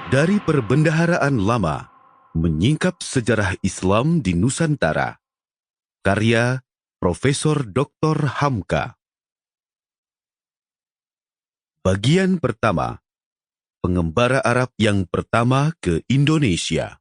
Dari Perbendaharaan Lama, Menyingkap Sejarah Islam di Nusantara. Karya Profesor Dr. Hamka. Bagian pertama. Pengembara Arab yang pertama ke Indonesia.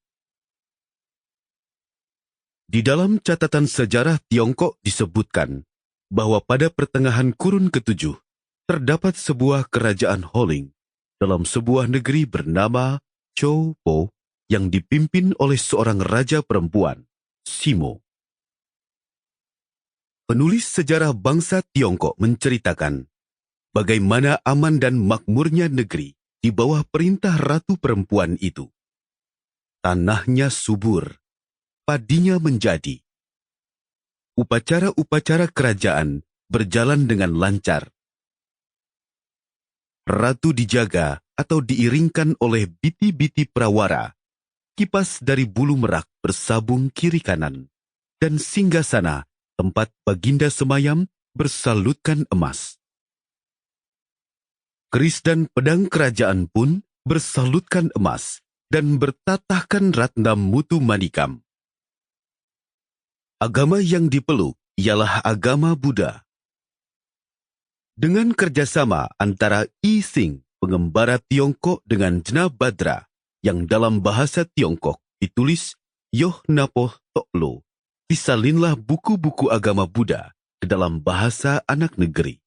Di dalam catatan sejarah Tiongkok disebutkan bahwa pada pertengahan kurun ke-7 terdapat sebuah kerajaan Holing dalam sebuah negeri bernama Chow Po yang dipimpin oleh seorang raja perempuan, Simo. Penulis sejarah bangsa Tiongkok menceritakan bagaimana aman dan makmurnya negeri di bawah perintah ratu perempuan itu. Tanahnya subur, padinya menjadi. Upacara-upacara kerajaan berjalan dengan lancar. Ratu dijaga atau diiringkan oleh biti-biti prawara, kipas dari bulu merak bersabung kiri kanan, dan singgasana tempat baginda semayam bersalutkan emas. Keris dan pedang kerajaan pun bersalutkan emas dan bertatahkan ratna mutu manikam. Agama yang dipeluk ialah agama Buddha. Dengan kerjasama antara Yi Xing, pengembara Tiongkok, dengan Jna Badra, yang dalam bahasa Tiongkok ditulis Yoh Napoh Toklo, disalinlah buku-buku agama Buddha ke dalam bahasa anak negeri.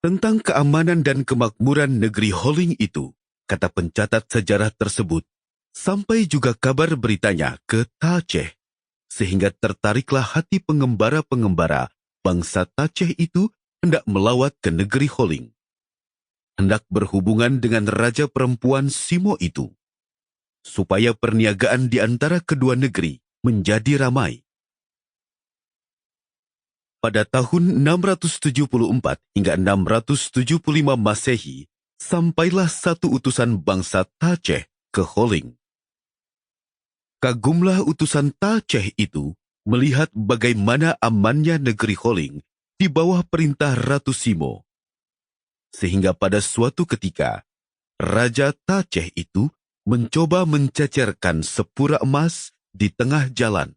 Tentang keamanan dan kemakmuran negeri Holing itu, kata pencatat sejarah tersebut, sampai juga kabar beritanya ke Taceh, sehingga tertariklah hati pengembara-pengembara bangsa Taceh itu hendak melawat ke negeri Holing, hendak berhubungan dengan raja perempuan Simo itu, supaya perniagaan di antara kedua negeri menjadi ramai. Pada tahun 674 hingga 675 Masehi, sampailah satu utusan bangsa Taceh ke Holing. Kagumlah utusan Taceh itu melihat bagaimana amannya negeri Holing di bawah perintah Ratu Simo. Sehingga pada suatu ketika, Raja Taceh itu mencoba mencecerkan sepura emas di tengah jalan.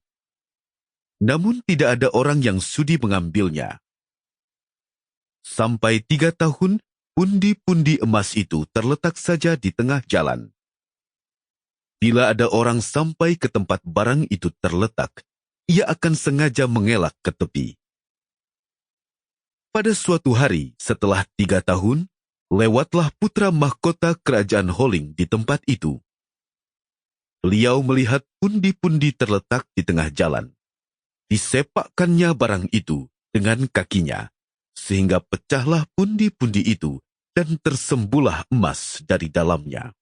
Namun tidak ada orang yang sudi mengambilnya. Sampai 3 tahun, pundi-pundi emas itu terletak saja di tengah jalan. Bila ada orang sampai ke tempat barang itu terletak, ia akan sengaja mengelak ke tepi. Pada suatu hari setelah 3 tahun, lewatlah putra mahkota kerajaan Holing di tempat itu. Beliau melihat pundi-pundi terletak di tengah jalan. Disepakkannya barang itu dengan kakinya, sehingga pecahlah pundi-pundi itu dan tersembuhlah emas dari dalamnya.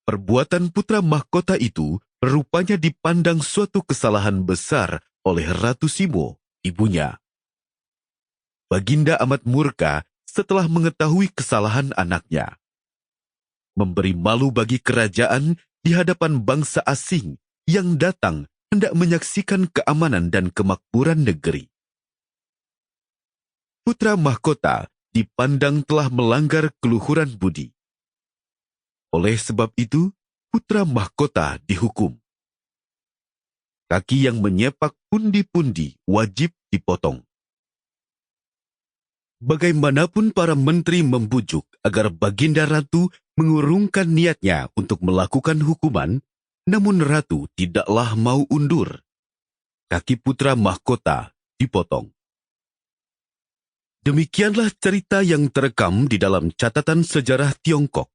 Perbuatan putra mahkota itu rupanya dipandang suatu kesalahan besar oleh Ratu Simo, ibunya. Baginda amat murka setelah mengetahui kesalahan anaknya. Memberi malu bagi kerajaan di hadapan bangsa asing yang datang hendak menyaksikan keamanan dan kemakmuran negeri. Putra mahkota dipandang telah melanggar keluhuran budi. Oleh sebab itu, putra mahkota dihukum. Kaki yang menyepak pundi-pundi wajib dipotong. Bagaimanapun para menteri membujuk agar Baginda Ratu mengurungkan niatnya untuk melakukan hukuman, namun Ratu tidaklah mau undur. Kaki putra mahkota dipotong. Demikianlah cerita yang terekam di dalam catatan sejarah Tiongkok,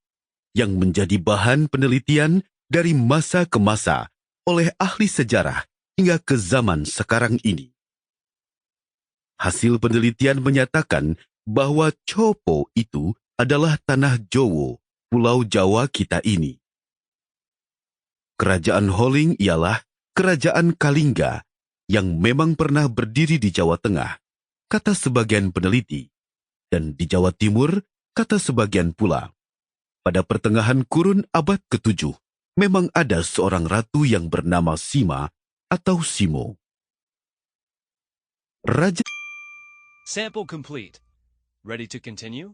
yang menjadi bahan penelitian dari masa ke masa oleh ahli sejarah hingga ke zaman sekarang ini. Hasil penelitian menyatakan bahwa Chow Po itu adalah tanah Jowo, Pulau Jawa kita ini. Kerajaan Holing ialah kerajaan Kalingga yang memang pernah berdiri di Jawa Tengah, kata sebagian peneliti, dan di Jawa Timur, kata sebagian pula. Pada pertengahan kurun abad ke-7, memang ada seorang ratu yang bernama Sima atau Simo. Raja Sample complete. Ready to continue?